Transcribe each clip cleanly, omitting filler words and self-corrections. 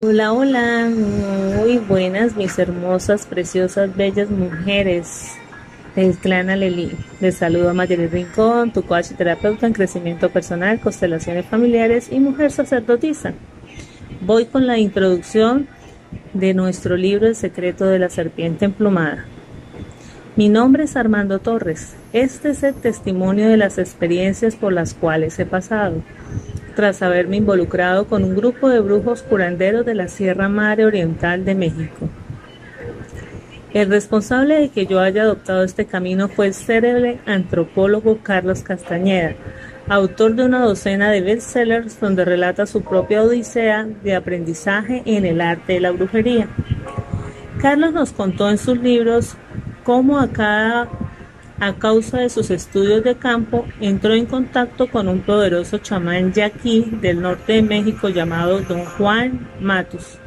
Hola, hola, muy buenas, mis hermosas, preciosas, bellas mujeres del clan Alelí. Les saludo a Mayeli Rincón, tu coach y terapeuta en crecimiento personal, constelaciones familiares y mujer sacerdotisa. Voy con la introducción de nuestro libro El secreto de la serpiente emplumada. Mi nombre es Armando Torres. Este es el testimonio de las experiencias por las cuales he pasado, tras haberme involucrado con un grupo de brujos curanderos de la Sierra Madre Oriental de México. El responsable de que yo haya adoptado este camino fue el célebre antropólogo Carlos Castañeda, autor de una docena de bestsellers donde relata su propia odisea de aprendizaje en el arte de la brujería. Carlos nos contó en sus libros cómo a causa de sus estudios de campo, entró en contacto con un poderoso chamán yaquí del norte de México llamado Don Juan Matus.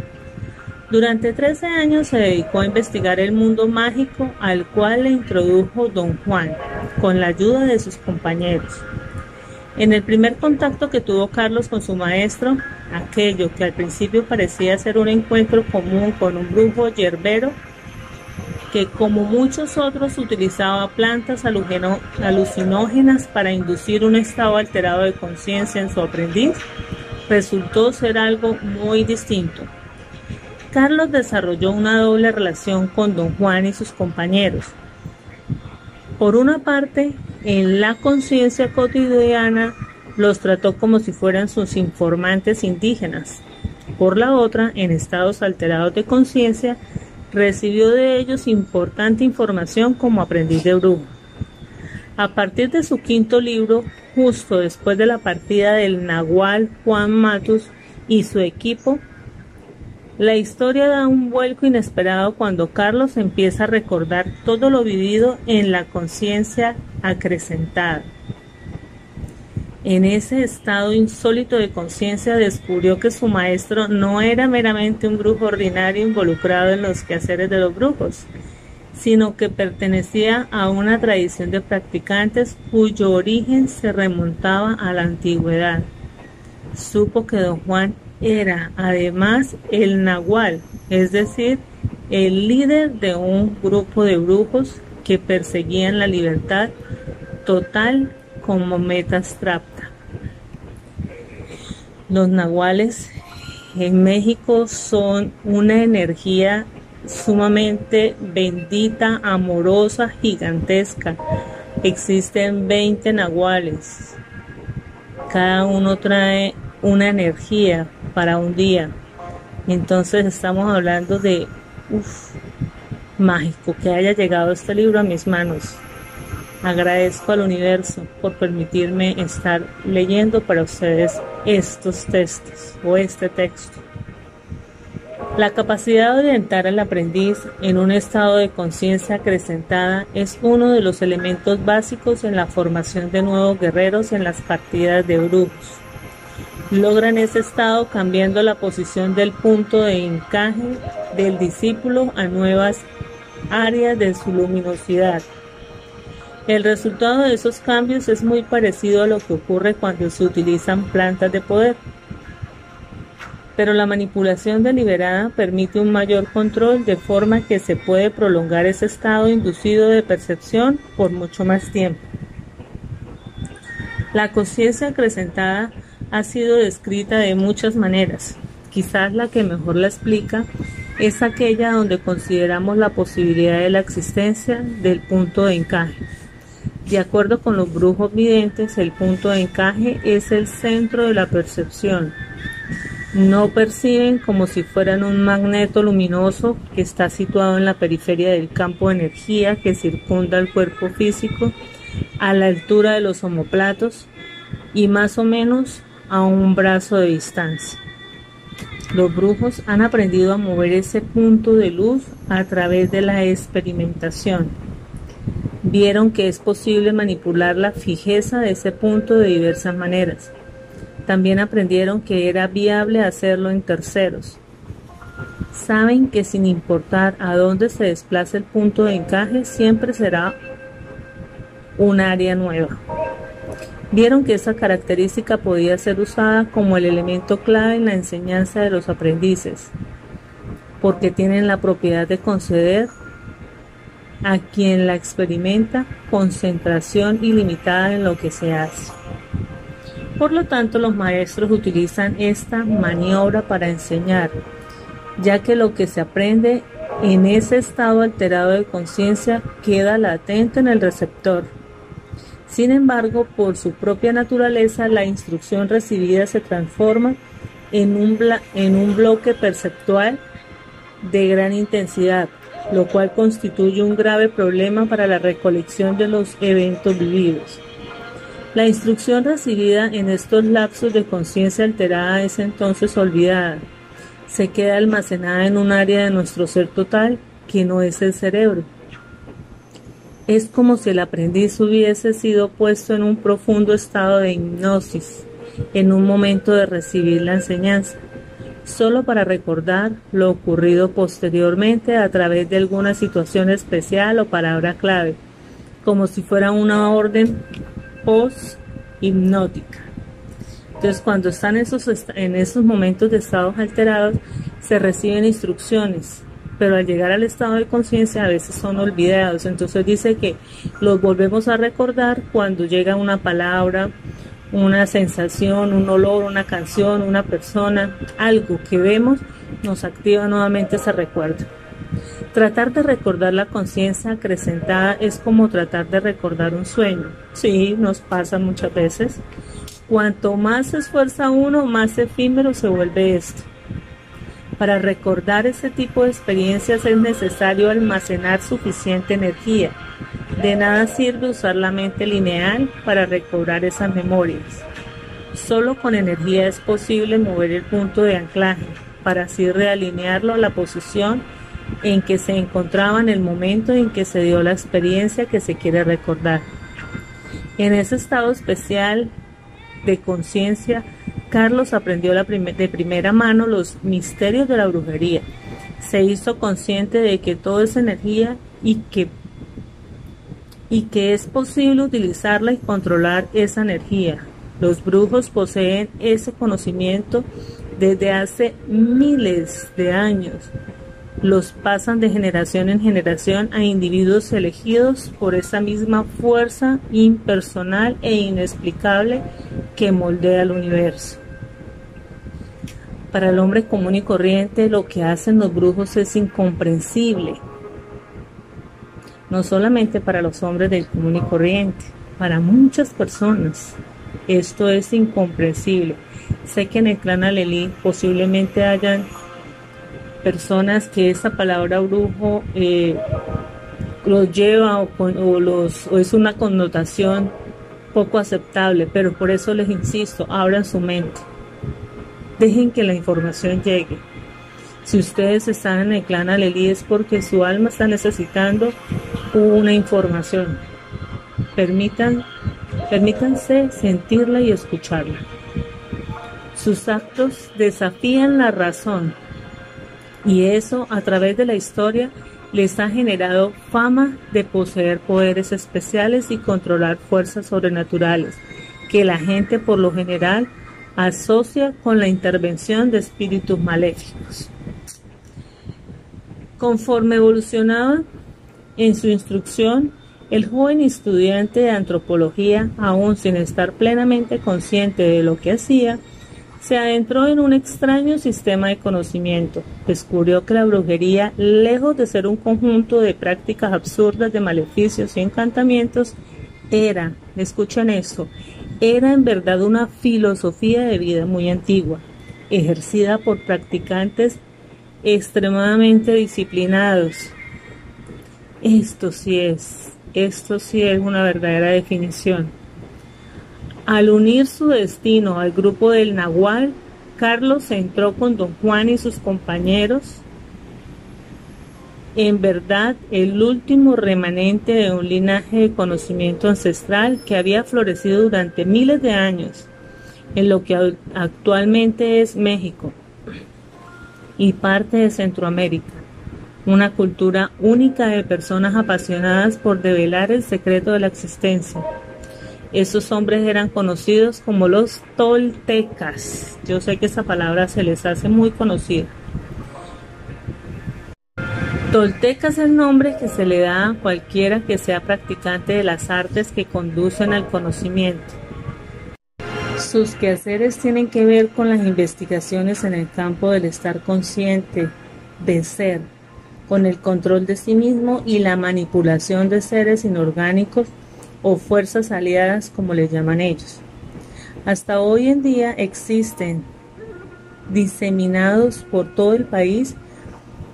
Durante 13 años se dedicó a investigar el mundo mágico al cual le introdujo Don Juan, con la ayuda de sus compañeros. En el primer contacto que tuvo Carlos con su maestro, aquello que al principio parecía ser un encuentro común con un brujo yerbero, que como muchos otros utilizaba plantas alucinógenas para inducir un estado alterado de conciencia en su aprendiz, resultó ser algo muy distinto. Carlos desarrolló una doble relación con Don Juan y sus compañeros. Por una parte, en la conciencia cotidiana los trató como si fueran sus informantes indígenas. Por la otra, en estados alterados de conciencia, recibió de ellos importante información como aprendiz de brujo. A partir de su quinto libro, justo después de la partida del nahual Juan Matus y su equipo, la historia da un vuelco inesperado cuando Carlos empieza a recordar todo lo vivido en la conciencia acrecentada. En ese estado insólito de conciencia descubrió que su maestro no era meramente un brujo ordinario involucrado en los quehaceres de los brujos, sino que pertenecía a una tradición de practicantes cuyo origen se remontaba a la antigüedad. Supo que Don Juan era además el nahual, es decir, el líder de un grupo de brujos que perseguían la libertad total como meta abstracta. Los nahuales en México son una energía sumamente bendita, amorosa, gigantesca. Existen 20 nahuales. Cada uno trae una energía para un día. Entonces estamos hablando de mágico que haya llegado este libro a mis manos. Agradezco al universo por permitirme estar leyendo para ustedes estos textos o este texto. La capacidad de orientar al aprendiz en un estado de conciencia acrecentada es uno de los elementos básicos en la formación de nuevos guerreros en las partidas de brujos. Logran ese estado cambiando la posición del punto de encaje del discípulo a nuevas áreas de su luminosidad. El resultado de esos cambios es muy parecido a lo que ocurre cuando se utilizan plantas de poder. Pero la manipulación deliberada permite un mayor control de forma que se puede prolongar ese estado inducido de percepción por mucho más tiempo. La conciencia acrecentada ha sido descrita de muchas maneras. Quizás la que mejor la explica es aquella donde consideramos la posibilidad de la existencia del punto de encaje. De acuerdo con los brujos videntes, el punto de encaje es el centro de la percepción. No perciben como si fueran un magneto luminoso que está situado en la periferia del campo de energía que circunda el cuerpo físico a la altura de los omóplatos y más o menos a un brazo de distancia. Los brujos han aprendido a mover ese punto de luz a través de la experimentación. Vieron que es posible manipular la fijeza de ese punto de diversas maneras. También aprendieron que era viable hacerlo en terceros. Saben que sin importar a dónde se desplace el punto de encaje, siempre será un área nueva. Vieron que esa característica podía ser usada como el elemento clave en la enseñanza de los aprendices, porque tienen la propiedad de conceder a quien la experimenta concentración ilimitada en lo que se hace. Por lo tanto, los maestros utilizan esta maniobra para enseñar, ya que lo que se aprende en ese estado alterado de conciencia queda latente en el receptor. Sin embargo, por su propia naturaleza, la instrucción recibida se transforma en un bloque perceptual de gran intensidad, lo cual constituye un grave problema para la recolección de los eventos vividos. La instrucción recibida en estos lapsos de conciencia alterada es entonces olvidada. Se queda almacenada en un área de nuestro ser total que no es el cerebro. Es como si el aprendiz hubiese sido puesto en un profundo estado de hipnosis en un momento de recibir la enseñanza, solo para recordar lo ocurrido posteriormente a través de alguna situación especial o palabra clave, como si fuera una orden post-hipnótica. Entonces, cuando están en esos momentos de estados alterados, se reciben instrucciones, pero al llegar al estado de conciencia a veces son olvidados. Entonces dice que los volvemos a recordar cuando llega una palabra, una sensación, un olor, una canción, una persona, algo que vemos, nos activa nuevamente ese recuerdo. Tratar de recordar la conciencia acrecentada es como tratar de recordar un sueño. Sí, nos pasa muchas veces. Cuanto más se esfuerza uno, más efímero se vuelve esto. Para recordar ese tipo de experiencias es necesario almacenar suficiente energía. De nada sirve usar la mente lineal para recobrar esas memorias. Solo con energía es posible mover el punto de anclaje, para así realinearlo a la posición en que se encontraba en el momento en que se dio la experiencia que se quiere recordar. En ese estado especial de conciencia, Carlos aprendió de primera mano los misterios de la brujería. Se hizo consciente de que todo es energía y que es posible utilizarla y controlar esa energía. Los brujos poseen ese conocimiento desde hace miles de años. Los pasan de generación en generación a individuos elegidos por esa misma fuerza impersonal e inexplicable que moldea el universo. Para el hombre común y corriente, lo que hacen los brujos es incomprensible. No solamente para los hombres del común y corriente, para muchas personas esto es incomprensible. Sé que en el clan Alelí posiblemente hayan personas que esa palabra brujo los lleva o es una connotación poco aceptable, pero por eso les insisto, abran su mente, dejen que la información llegue. Si ustedes están en el clan Alelí es porque su alma está necesitando una información. Permítanse sentirla y escucharla. Sus actos desafían la razón y eso a través de la historia les ha generado fama de poseer poderes especiales y controlar fuerzas sobrenaturales que la gente por lo general asocia con la intervención de espíritus maléficos. Conforme evolucionaba en su instrucción, el joven estudiante de antropología, aún sin estar plenamente consciente de lo que hacía, se adentró en un extraño sistema de conocimiento. Descubrió que la brujería, lejos de ser un conjunto de prácticas absurdas de maleficios y encantamientos, escuchen esto, era en verdad una filosofía de vida muy antigua, ejercida por practicantes extremadamente disciplinados. Esto sí es una verdadera definición. Al unir su destino al grupo del Nahual, Carlos entró con don Juan y sus compañeros, en verdad el último remanente de un linaje de conocimiento ancestral que había florecido durante miles de años en lo que actualmente es México y parte de Centroamérica, una cultura única de personas apasionadas por develar el secreto de la existencia. Estos hombres eran conocidos como los toltecas. Yo sé que esa palabra se les hace muy conocida. Tolteca es el nombre que se le da a cualquiera que sea practicante de las artes que conducen al conocimiento. Sus quehaceres tienen que ver con las investigaciones en el campo del estar consciente, de ser, con el control de sí mismo y la manipulación de seres inorgánicos o fuerzas aliadas, como les llaman ellos. Hasta hoy en día existen, diseminados por todo el país,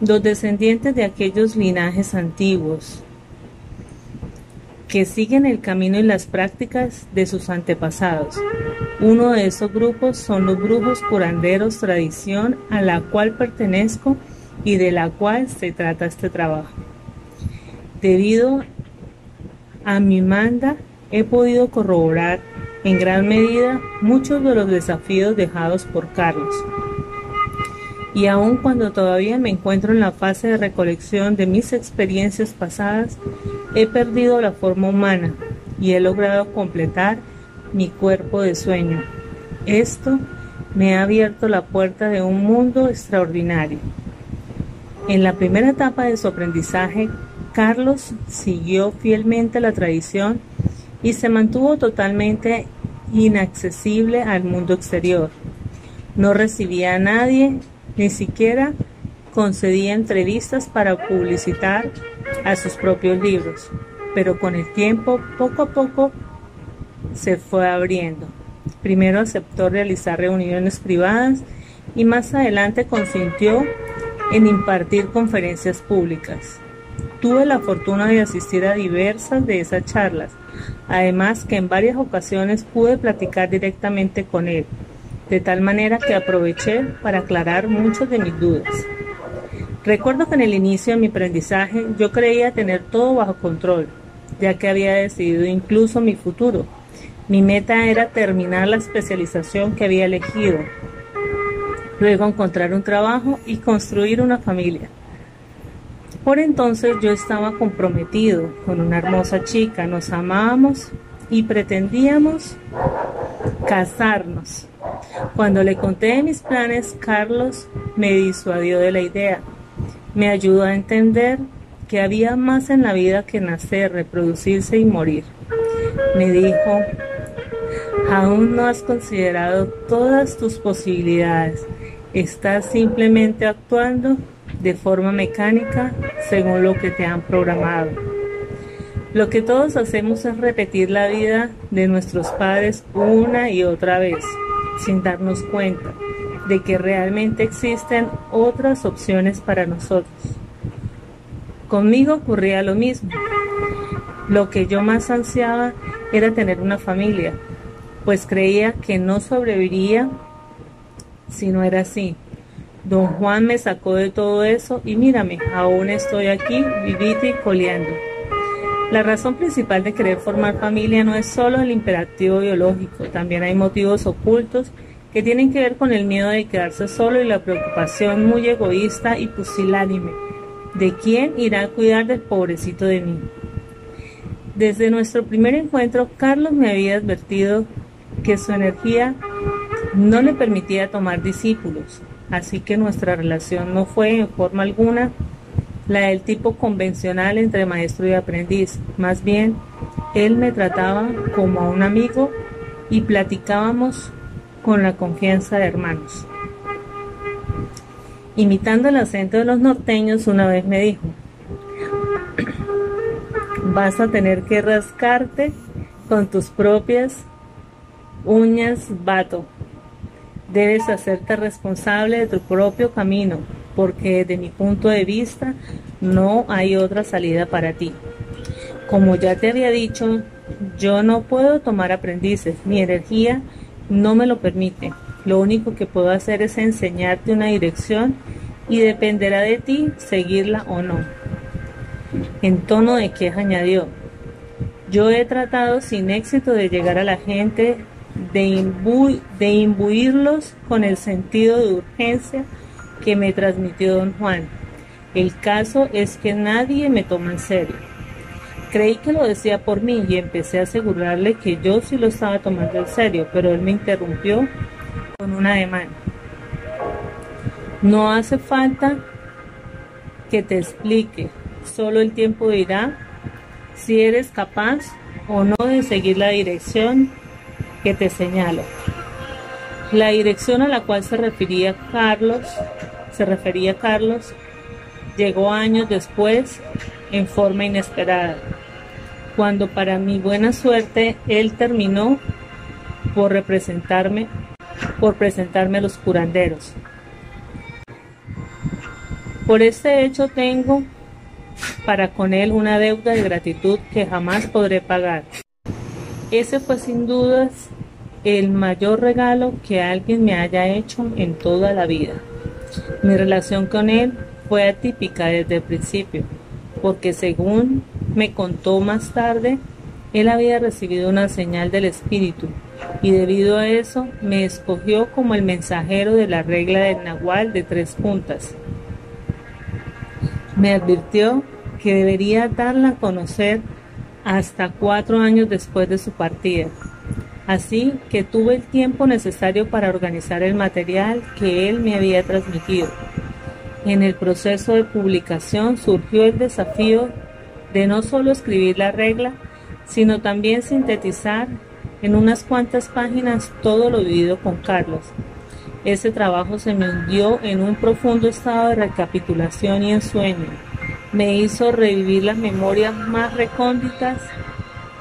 los descendientes de aquellos linajes antiguos que siguen el camino y las prácticas de sus antepasados. Uno de esos grupos son los brujos curanderos, tradición a la cual pertenezco y de la cual se trata este trabajo. Debido a mi manda, he podido corroborar en gran medida muchos de los desafíos dejados por Carlos. Y aun cuando todavía me encuentro en la fase de recolección de mis experiencias pasadas, he perdido la forma humana y he logrado completar mi cuerpo de sueño. Esto me ha abierto la puerta de un mundo extraordinario. En la primera etapa de su aprendizaje, Carlos siguió fielmente la tradición y se mantuvo totalmente inaccesible al mundo exterior. No recibía a nadie, ni siquiera concedía entrevistas para publicitar a sus propios libros, pero con el tiempo, poco a poco, se fue abriendo. Primero aceptó realizar reuniones privadas y más adelante consintió en impartir conferencias públicas. Tuve la fortuna de asistir a diversas de esas charlas, además que en varias ocasiones pude platicar directamente con él, de tal manera que aproveché para aclarar muchas de mis dudas. Recuerdo que en el inicio de mi aprendizaje yo creía tener todo bajo control, ya que había decidido incluso mi futuro. Mi meta era terminar la especialización que había elegido, luego encontrar un trabajo y construir una familia. Por entonces yo estaba comprometido con una hermosa chica, nos amábamos y pretendíamos casarnos. Cuando le conté de mis planes, Carlos me disuadió de la idea. Me ayudó a entender que había más en la vida que nacer, reproducirse y morir. Me dijo: aún no has considerado todas tus posibilidades. Estás simplemente actuando de forma mecánica según lo que te han programado. Lo que todos hacemos es repetir la vida de nuestros padres una y otra vez, sin darnos cuenta de que realmente existen otras opciones para nosotros. Conmigo ocurría lo mismo. Lo que yo más ansiaba era tener una familia, pues creía que no sobreviviría si no era así. Don Juan me sacó de todo eso y mírame, aún estoy aquí, vivita y coleando. La razón principal de querer formar familia no es solo el imperativo biológico, también hay motivos ocultos que tienen que ver con el miedo de quedarse solo y la preocupación muy egoísta y pusilánime de quién irá a cuidar del pobrecito de mí. Desde nuestro primer encuentro, Carlos me había advertido que su energía no le permitía tomar discípulos, así que nuestra relación no fue en forma alguna la del tipo convencional entre maestro y aprendiz. Más bien, él me trataba como a un amigo y platicábamos con la confianza de hermanos. Imitando el acento de los norteños, una vez me dijo: vas a tener que rascarte con tus propias uñas, vato. Debes hacerte responsable de tu propio camino, porque desde mi punto de vista no hay otra salida para ti. Como ya te había dicho, yo no puedo tomar aprendices, mi energía no me lo permite. Lo único que puedo hacer es enseñarte una dirección y dependerá de ti seguirla o no. En tono de queja añadió: yo he tratado sin éxito de llegar a la gente, de imbuirlos con el sentido de urgencia que me transmitió don Juan. El caso es que nadie me toma en serio. Creí que lo decía por mí y empecé a asegurarle que yo sí lo estaba tomando en serio, pero él me interrumpió con un ademán. No hace falta que te explique, solo el tiempo dirá si eres capaz o no de seguir la dirección que te señalo. La dirección a la cual se refería Carlos, llegó años después en forma inesperada, cuando para mi buena suerte él terminó por presentarme a los curanderos. Por este hecho tengo para con él una deuda de gratitud que jamás podré pagar. Ese fue sin dudas el mayor regalo que alguien me haya hecho en toda la vida. Mi relación con él fue atípica desde el principio, porque según me contó más tarde, él había recibido una señal del espíritu y debido a eso me escogió como el mensajero de la regla del Nahual de 3 puntas. Me advirtió que debería darla a conocer hasta 4 años después de su partida. Así que tuve el tiempo necesario para organizar el material que él me había transmitido. En el proceso de publicación surgió el desafío de no solo escribir la regla, sino también sintetizar en unas cuantas páginas todo lo vivido con Carlos. Ese trabajo se me hundió en un profundo estado de recapitulación y ensueño. Me hizo revivir las memorias más recónditas.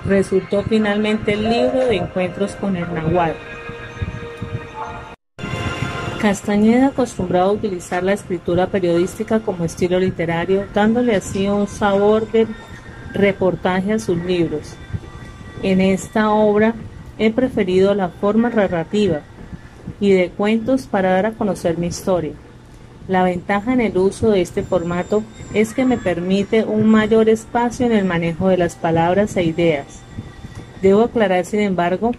Resultó finalmente el libro de encuentros con el Nahual. Castañeda acostumbraba a utilizar la escritura periodística como estilo literario, dándole así un sabor de reportaje a sus libros. En esta obra he preferido la forma narrativa y de cuentos para dar a conocer mi historia. La ventaja en el uso de este formato es que me permite un mayor espacio en el manejo de las palabras e ideas. Debo aclarar, sin embargo,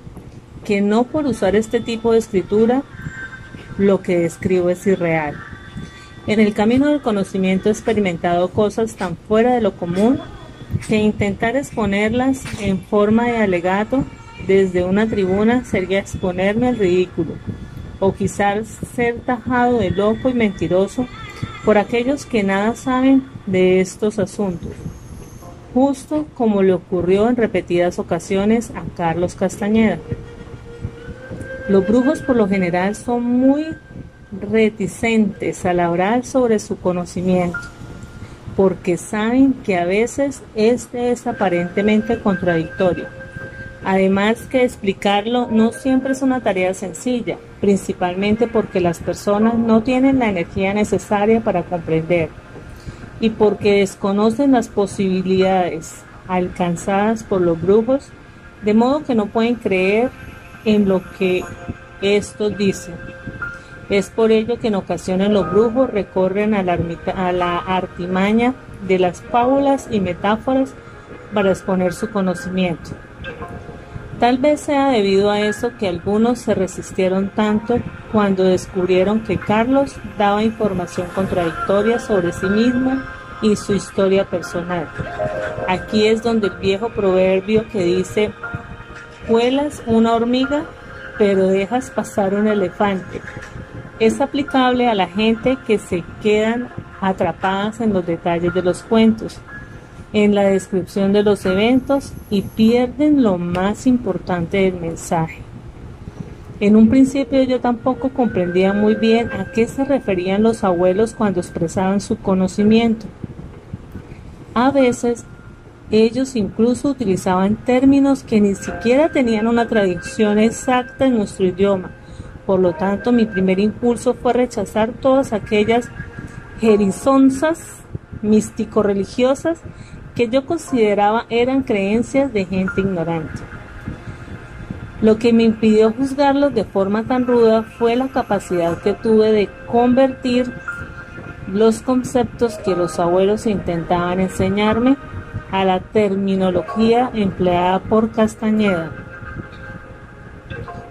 que no por usar este tipo de escritura, lo que escribo es irreal. En el camino del conocimiento he experimentado cosas tan fuera de lo común que intentar exponerlas en forma de alegato desde una tribuna sería exponerme al ridículo, o quizás ser tajado de loco y mentiroso por aquellos que nada saben de estos asuntos, justo como le ocurrió en repetidas ocasiones a Carlos Castañeda. Los brujos por lo general son muy reticentes al hablar sobre su conocimiento, porque saben que a veces este es aparentemente contradictorio. Además que explicarlo no siempre es una tarea sencilla, principalmente porque las personas no tienen la energía necesaria para comprender y porque desconocen las posibilidades alcanzadas por los brujos, de modo que no pueden creer en lo que estos dicen. Es por ello que en ocasiones los brujos recorren a la artimaña de las fábulas y metáforas para exponer su conocimiento. Tal vez sea debido a eso que algunos se resistieron tanto cuando descubrieron que Carlos daba información contradictoria sobre sí mismo y su historia personal. Aquí es donde el viejo proverbio que dice: vuelas una hormiga, pero dejas pasar un elefante, es aplicable a la gente que se quedan atrapadas en los detalles de los cuentos, en la descripción de los eventos y pierden lo más importante del mensaje. En un principio yo tampoco comprendía muy bien a qué se referían los abuelos cuando expresaban su conocimiento. A veces ellos incluso utilizaban términos que ni siquiera tenían una traducción exacta en nuestro idioma. Por lo tanto, mi primer impulso fue rechazar todas aquellas jerizonzas místico-religiosas que yo consideraba eran creencias de gente ignorante. Lo que me impidió juzgarlos de forma tan ruda fue la capacidad que tuve de convertir los conceptos que los abuelos intentaban enseñarme a la terminología empleada por Castañeda.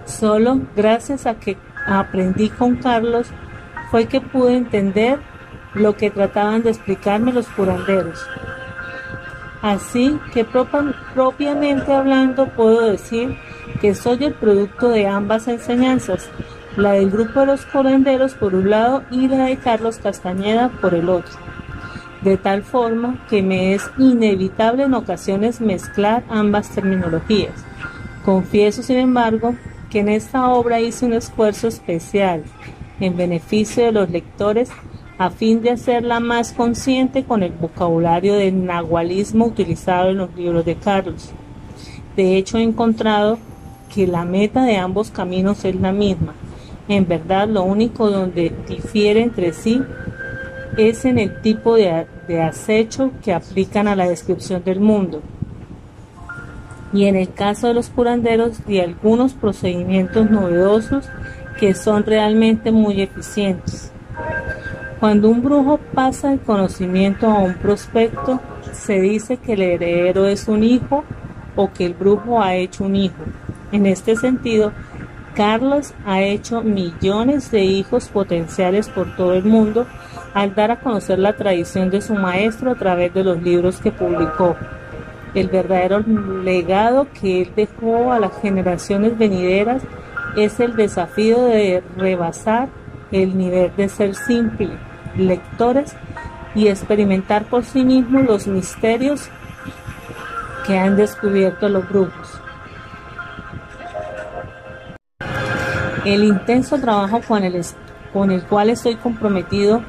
Solo gracias a que aprendí con Carlos fue que pude entender lo que trataban de explicarme los curanderos. Así que propiamente hablando puedo decir que soy el producto de ambas enseñanzas, la del grupo de los curanderos por un lado y la de Carlos Castañeda por el otro, de tal forma que me es inevitable en ocasiones mezclar ambas terminologías. Confieso, sin embargo, que en esta obra hice un esfuerzo especial en beneficio de los lectores a fin de hacerla más consciente con el vocabulario del nahualismo utilizado en los libros de Carlos. De hecho, he encontrado que la meta de ambos caminos es la misma. En verdad, lo único donde difiere entre sí es en el tipo de acecho que aplican a la descripción del mundo. Y en el caso de los curanderos, de algunos procedimientos novedosos que son realmente muy eficientes. Cuando un brujo pasa el conocimiento a un prospecto, se dice que el heredero es un hijo o que el brujo ha hecho un hijo. En este sentido, Carlos ha hecho millones de hijos potenciales por todo el mundo al dar a conocer la tradición de su maestro a través de los libros que publicó. El verdadero legado que él dejó a las generaciones venideras es el desafío de rebasar el nivel de ser simples lectores y experimentar por sí mismos los misterios que han descubierto los brujos. El intenso trabajo con el cual estoy comprometido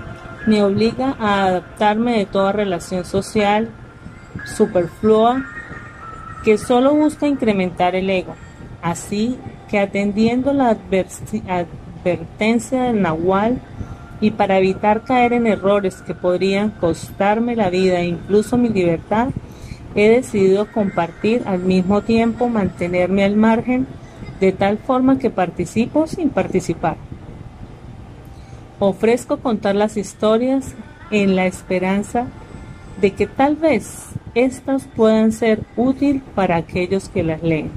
me obliga a adaptarme de toda relación social superflua que solo busca incrementar el ego. Así que atendiendo la advertencia del Nahual y para evitar caer en errores que podrían costarme la vida e incluso mi libertad, he decidido compartir al mismo tiempo mantenerme al margen de tal forma que participo sin participar. Ofrezco contar las historias en la esperanza de que tal vez estas puedan ser útiles para aquellos que las leen.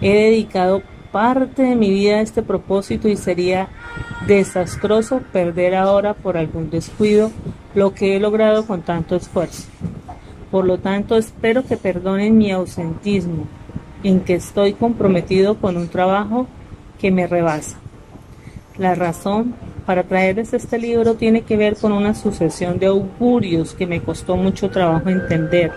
He dedicado parte de mi vida a este propósito y sería desastroso perder ahora por algún descuido lo que he logrado con tanto esfuerzo. Por lo tanto, espero que perdonen mi ausentismo, en que estoy comprometido con un trabajo que me rebasa. La razón para traerles este libro tiene que ver con una sucesión de augurios que me costó mucho trabajo entender.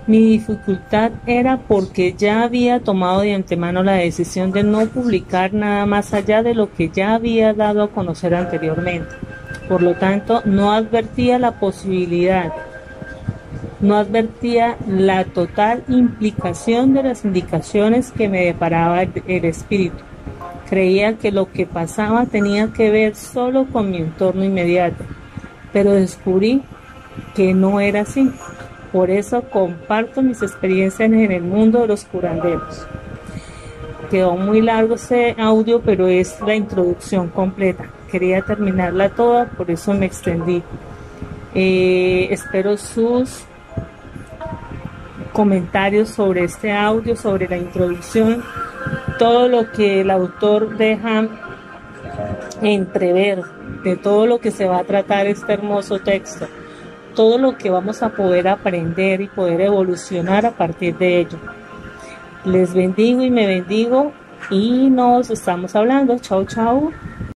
Mi dificultad era porque ya había tomado de antemano la decisión de no publicar nada más allá de lo que ya había dado a conocer anteriormente. Por lo tanto, no advertía la total implicación de las indicaciones que me deparaba el espíritu. Creía que lo que pasaba tenía que ver solo con mi entorno inmediato, pero descubrí que no era así. Por eso comparto mis experiencias en el mundo de los curanderos. Quedó muy largo ese audio, pero es la introducción completa. Quería terminarla toda, por eso me extendí. Espero sus comentarios sobre este audio, sobre la introducción, todo lo que el autor deja entrever, de todo lo que se va a tratar este hermoso texto, todo lo que vamos a poder aprender y poder evolucionar a partir de ello. Les bendigo y me bendigo y nos estamos hablando. Chao, chao.